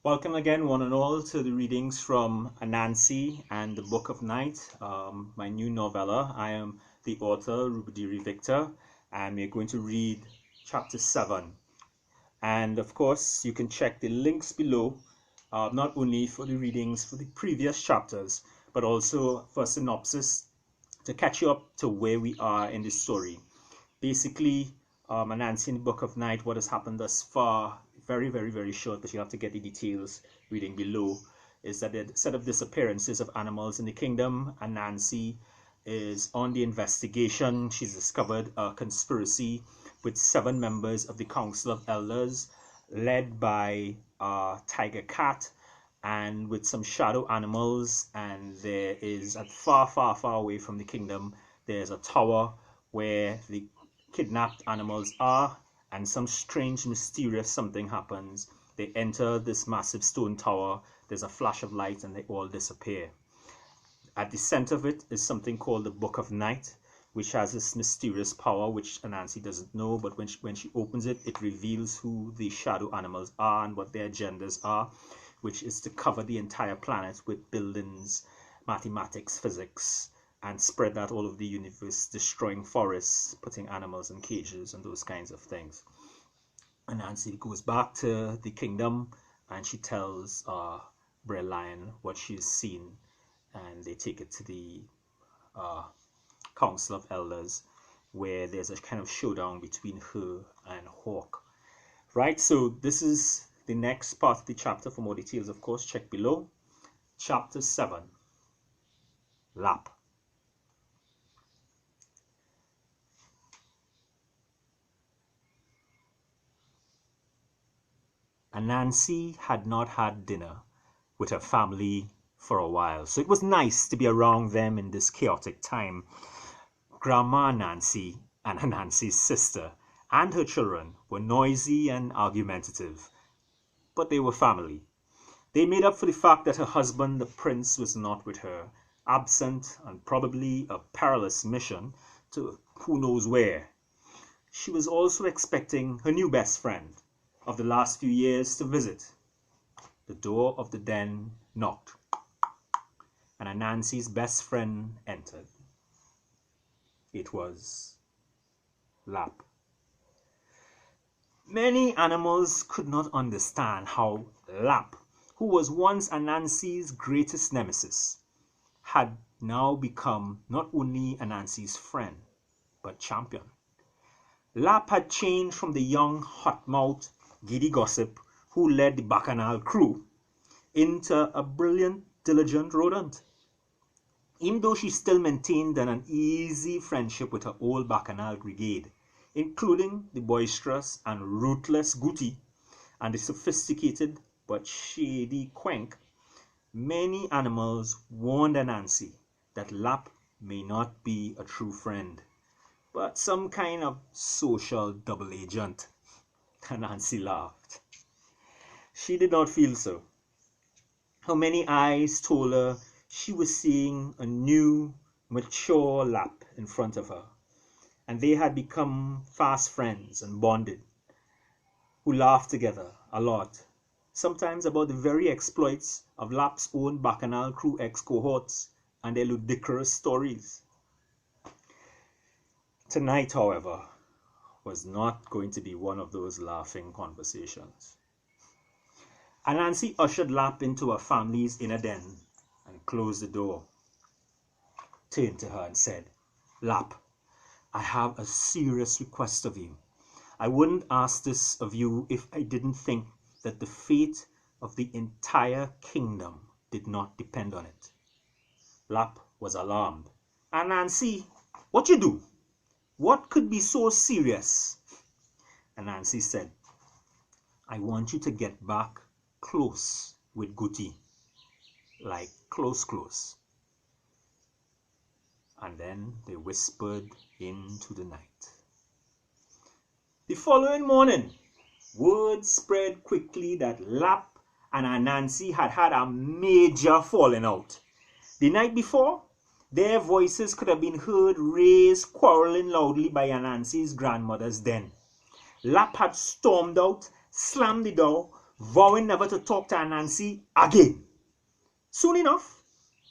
Welcome again, one and all, to the readings from Anansi and the Book of Night, my new novella. I am the author, RUBADIRI Victor, and we're going to read chapter 7. And of course, you can check the links below, not only for the readings for the previous chapters, but also for a synopsis to catch you up to where we are in the story. Basically, Anansi in the Book of Night, what has happened thus far, very short, but you have to get the details reading below, is that the set of disappearances of animals in the kingdom. Anansi is on the investigation. She's discovered a conspiracy with 7 members of the Council of Elders, led by Tiger Cat, and with some shadow animals. And there is, at far away from the kingdom, there's a tower where the kidnapped animals are, and some strange, mysterious something happens. They enter this massive stone tower, there's a flash of light, and they all disappear. At the center of it is something called the Book of Night, which has this mysterious power which Anansi doesn't know, but when she opens it, it reveals who the shadow animals are and what their agendas are, which is to cover the entire planet with buildings, mathematics, physics, and spread that all over the universe, destroying forests, putting animals in cages, and those kinds of things. And Nancy goes back to the kingdom, and she tells Brer Lion what she's seen, and they take it to the Council of Elders, where there's a kind of showdown between her and Hawk. Right, so this is the next part of the chapter. For more details, of course, check below. Chapter 7, Lap. Anansi had not had dinner with her family for a while, so it was nice to be around them in this chaotic time. Grandma Nancy and Anansi's sister and her children were noisy and argumentative, but they were family. They made up for the fact that her husband, the prince, was not with her, absent on probably a perilous mission to who knows where. She was also expecting her new best friend of the last few years to visit. The door of the den knocked, and Anansi's best friend entered. It was Lap. Many animals could not understand how Lap, who was once Anansi's greatest nemesis, had now become not only Anansi's friend, but champion. Lap had changed from the young, hot-mouthed, giddy gossip who led the Bacchanal crew into a brilliant, diligent rodent. Even though she still maintained an uneasy friendship with her old Bacchanal brigade, including the boisterous and ruthless Guti and the sophisticated but shady Quenk, many animals warned Anansi that Lap may not be a true friend, but some kind of social double agent. Anansi laughed. She did not feel so. Her many eyes told her she was seeing a new, mature Lap in front of her, and they had become fast friends and bonded, who laughed together a lot, sometimes about the very exploits of Lap's own Bacchanal crew ex-cohorts and their ludicrous stories. Tonight, however, was not going to be one of those laughing conversations. Anansi ushered Lap into her family's inner den and closed the door, turned to her and said, "Lap, I have a serious request of you. I wouldn't ask this of you if I didn't think that the fate of the entire kingdom did not depend on it." Lap was alarmed. "Anansi, what you do? What could be so serious?" Anansi said, "I want you to get back close with Guti, like close. And then they whispered into the night. The following morning, word spread quickly that Lap and Anansi had had a major falling out. The night before, their voices could have been heard raised quarreling loudly by Anansi's grandmother's den. Lap had stormed out, slammed the door, vowing never to talk to Anansi again. Soon enough,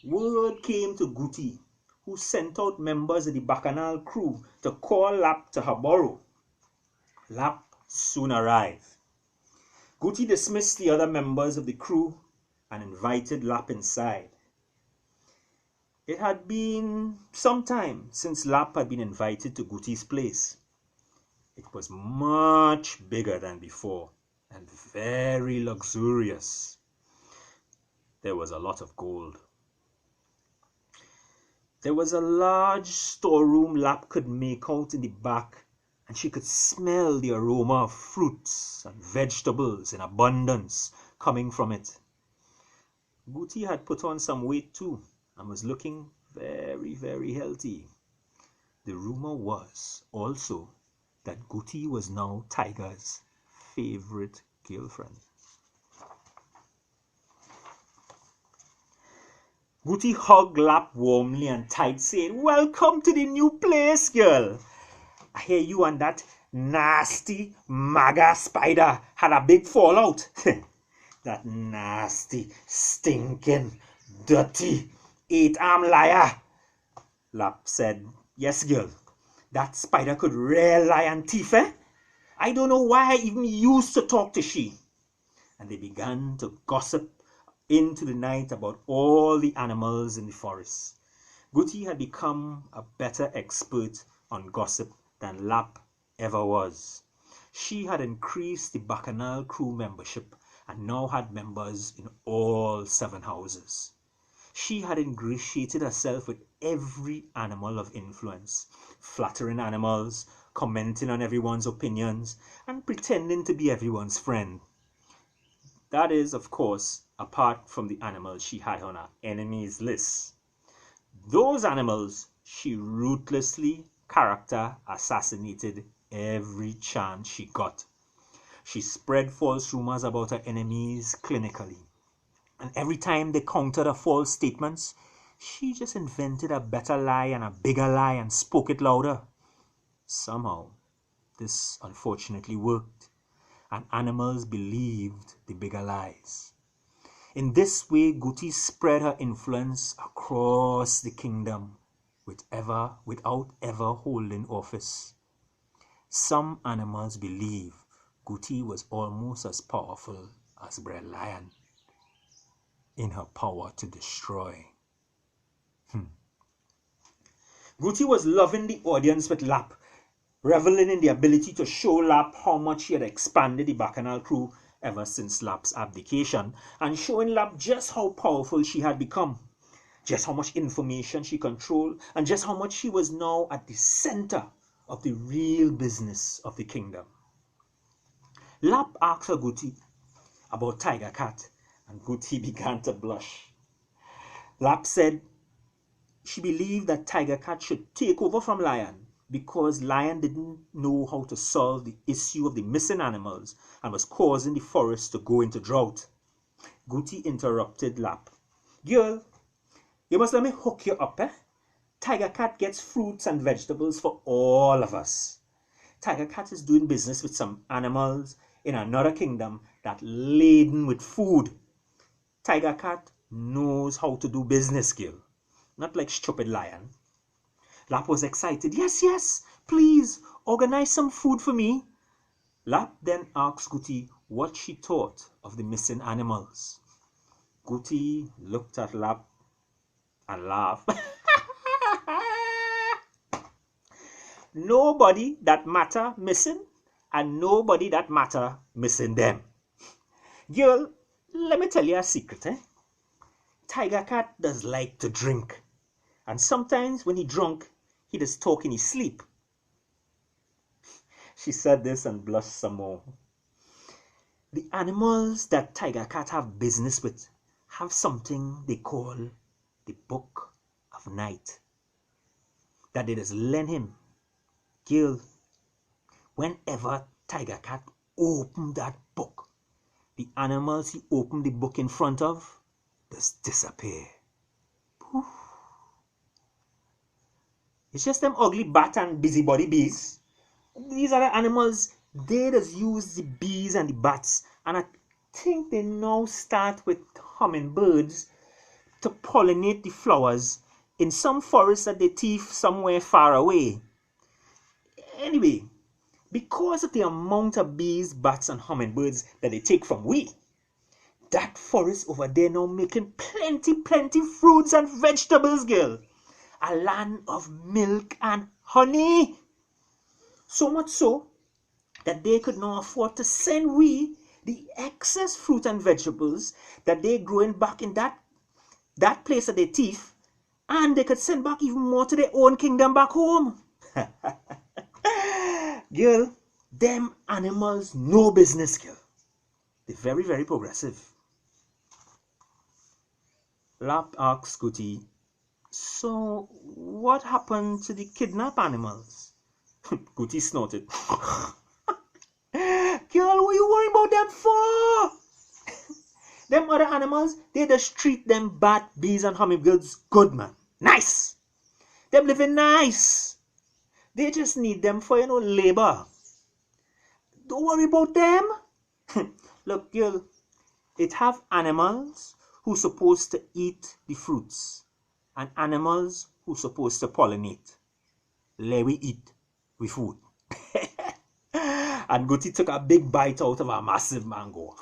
word came to Guti, who sent out members of the Bacchanal crew to call Lap to her burrow. Lap soon arrived. Guti dismissed the other members of the crew and invited Lap inside. It had been some time since Lap had been invited to Guti's place. It was much bigger than before and very luxurious. There was a lot of gold. There was a large storeroom Lap could make out in the back, and she could smell the aroma of fruits and vegetables in abundance coming from it. Guti had put on some weight too and was looking very, very healthy. The rumor was also that Guti was now Tiger's favorite girlfriend. Guti hugged Lap warmly and tight, saying, "Welcome to the new place, girl. I hear you and that nasty MAGA spider had a big fallout." That nasty, stinking, dirty, 8-arm liar. Lap said, "Yes, girl. That spider could rear lie and thief, eh? I don't know why I even used to talk to she." And they began to gossip into the night about all the animals in the forest. Guti had become a better expert on gossip than Lap ever was. She had increased the Bacchanal crew membership and now had members in all 7 houses. She had ingratiated herself with every animal of influence, flattering animals, commenting on everyone's opinions, and pretending to be everyone's friend. That is, of course, apart from the animals she had on her enemies list. Those animals she ruthlessly character assassinated every chance she got. She spread false rumors about her enemies clinically. And every time they countered her false statements, she just invented a better lie and a bigger lie and spoke it louder. Somehow, this unfortunately worked, and animals believed the bigger lies. In this way, Guti spread her influence across the kingdom without ever holding office. Some animals believe Guti was almost as powerful as Bread Lion in her power to destroy. Guti was loving the audience with Lap, reveling in the ability to show Lap how much she had expanded the Bacchanal crew ever since Lap's abdication, and showing Lap just how powerful she had become, just how much information she controlled, and just how much she was now at the center of the real business of the kingdom. Lap asked her Guti about Tiger Cat, and Guti began to blush. Lap said she believed that Tiger Cat should take over from Lion because Lion didn't know how to solve the issue of the missing animals and was causing the forest to go into drought. Guti interrupted Lap. "Girl, you must let me hook you up, eh? Tiger Cat gets fruits and vegetables for all of us. Tiger Cat is doing business with some animals in another kingdom that laden with food. Tiger Cat knows how to do business, girl. Not like stupid Lion." Lap was excited. Yes, please, organize some food for me." Lap then asked Guti what she thought of the missing animals. Guti looked at Lap and laughed. "Nobody that matter missing, and nobody that matter missing them. Girl, let me tell you a secret, eh? Tiger Cat does like to drink, and sometimes when he drunk, he does talk in his sleep." She said this and blushed some more. The animals that Tiger Cat have business with have something they call the Book of Night that they just lend him. Girl, whenever Tiger Cat opened that book, the animals he opened the book in front of just disappear. Poof. It's just them ugly bat and busybody bees. These other animals, they just use the bees and the bats and think they now start with hummingbirds to pollinate the flowers in some forest that they thief somewhere far away. Anyway, because of the amount of bees, bats, and hummingbirds that they take from we, that forest over there now making plenty fruits and vegetables, girl. A land of milk and honey. So much so that they could now afford to send we the excess fruit and vegetables that they growing back in that place that they thief, and they could send back even more to their own kingdom back home. Girl, them animals no business, girl. They're very progressive. Lap asks Goody, so what happened to the kidnapped animals? Goody snorted. Girl, what you worrying about them for? Them other animals, they just treat them bat, bees, and hummingbirds good, man. Nice. Them living nice. They just need them for, labor. Don't worry about them. Look, girl, it have animals who supposed to eat the fruits and animals who supposed to pollinate. Let we eat with food. And Goody took a big bite out of a massive mango.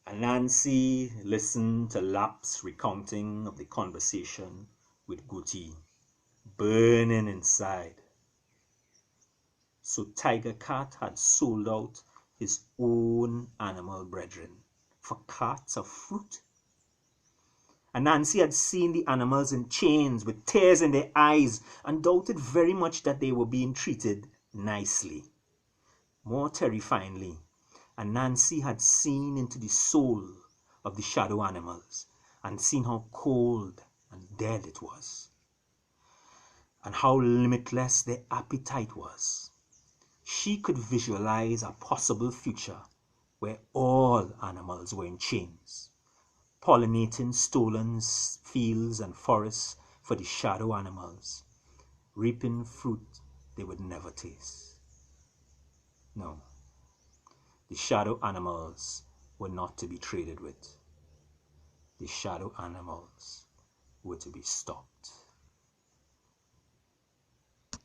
Anansi listened to Lap's recounting of the conversation with Goody, burning inside. So Tiger Cat had sold out his own animal brethren for carts of fruit. Anansi had seen the animals in chains with tears in their eyes and doubted very much that they were being treated nicely. More terrifyingly, Anansi had seen into the soul of the shadow animals and seen how cold and dead it was, and how limitless their appetite was. She could visualize a possible future where all animals were in chains, pollinating stolen fields and forests for the shadow animals, reaping fruit they would never taste. No, the shadow animals were not to be traded with. The shadow animals were to be stopped.